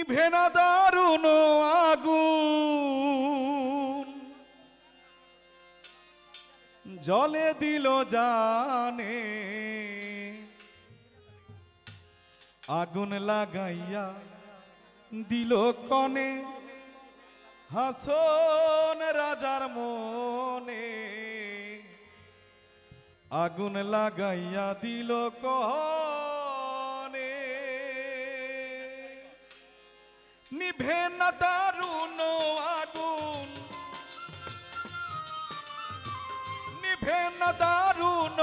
নিভে না দারুণ আগুন জলে দিল জানে আগুন লাগাইয়া দিল কনে হাসন রাজার মনে আগুন লাগাইয়া দিল কনে নিভে না দারুণ আগুন নিভে না দারুণ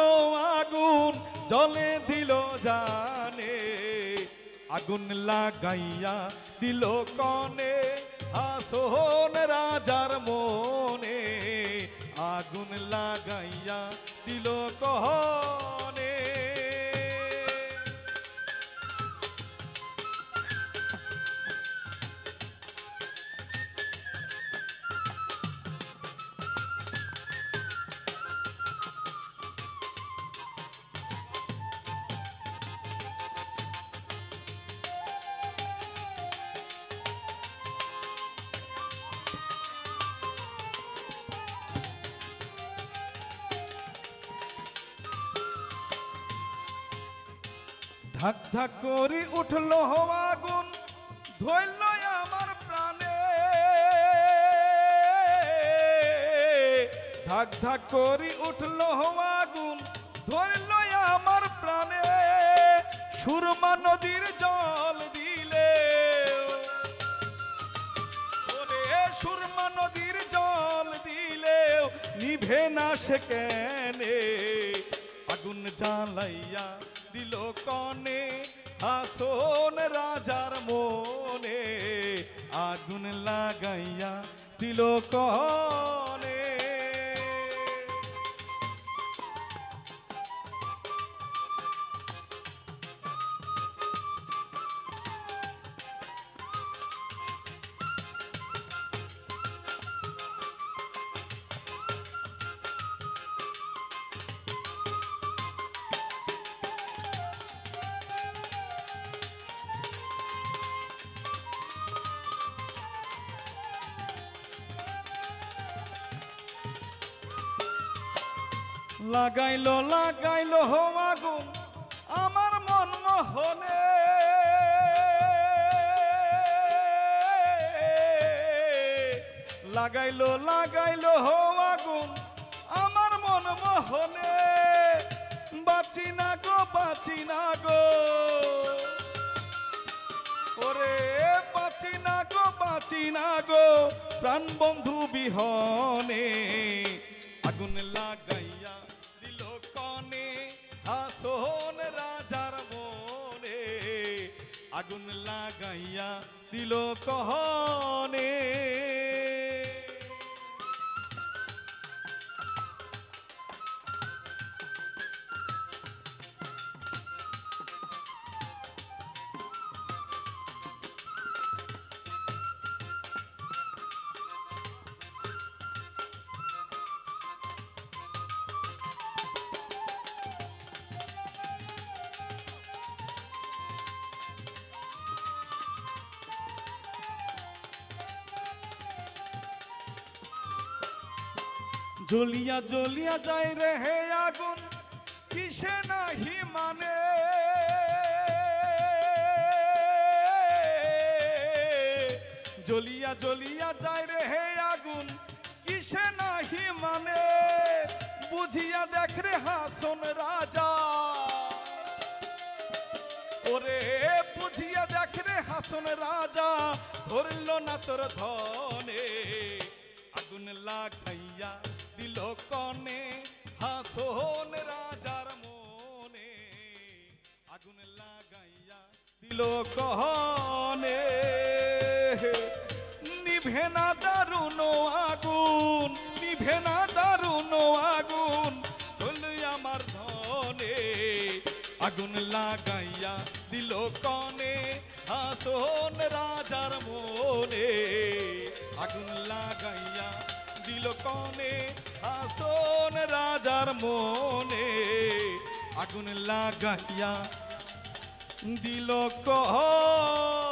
আগুন জলে দিল জানে আগুন লাগাইয়া দিল কনে হাসন রাজার মনে আগুন লাগাইয়া দিল কনে ধাক ধাক করি উঠলো আগুন ধরল আমার প্রাণে ধাক ধাক করি উঠলো আগুন ধরল আমার প্রাণে সুরমা নদীর জল দিলে ওরে সুরমা নদীর জল দিলে নিভে না সে কেনে আগুন জ্বালাইয়া দিল কনে হাসন রাজার মনে আগুন লাগাইয়া দিল কনে লাগাইলো লাগাইলো আগুন আমার মন মোহনে লাগাইলো লাগাইলো আগুন আমার মন মোহনে বাঁচি না গো ওরে বাঁচি না গো প্রাণ বন্ধু বিহনে আগুন লাগাইয়া দিল কনে হাসন রাজার মনে আগুন লাগাইয়া দিল কনে জ্বলিয়া জ্বলিয়া যায় রে হে আগুন কিসে নাহি মানে জ্বলিয়া জ্বলিয়া যায় রে হে আগুন কিসে নাহি মানে বুঝিয়া দেখ রে হাসন রাজা ওরে বুঝিয়া দেখ রে হাসন রাজা ধরল না তোর ধনে আগুন লাগাইয়া দিল কনে হাসন রাজার মনে আগুন লাগাইয়া দিল কনে নিভে না দারুণ আগুন নিভে না দারুণ আগুন ধরল আমার ধনে আগুন লাগাইয়া দিল কনে হাসন রাজার মনে আগুন লাগাইয়া দিল কনে হাসন রাজার মনে আগুন লাগাইয়া দিল কনে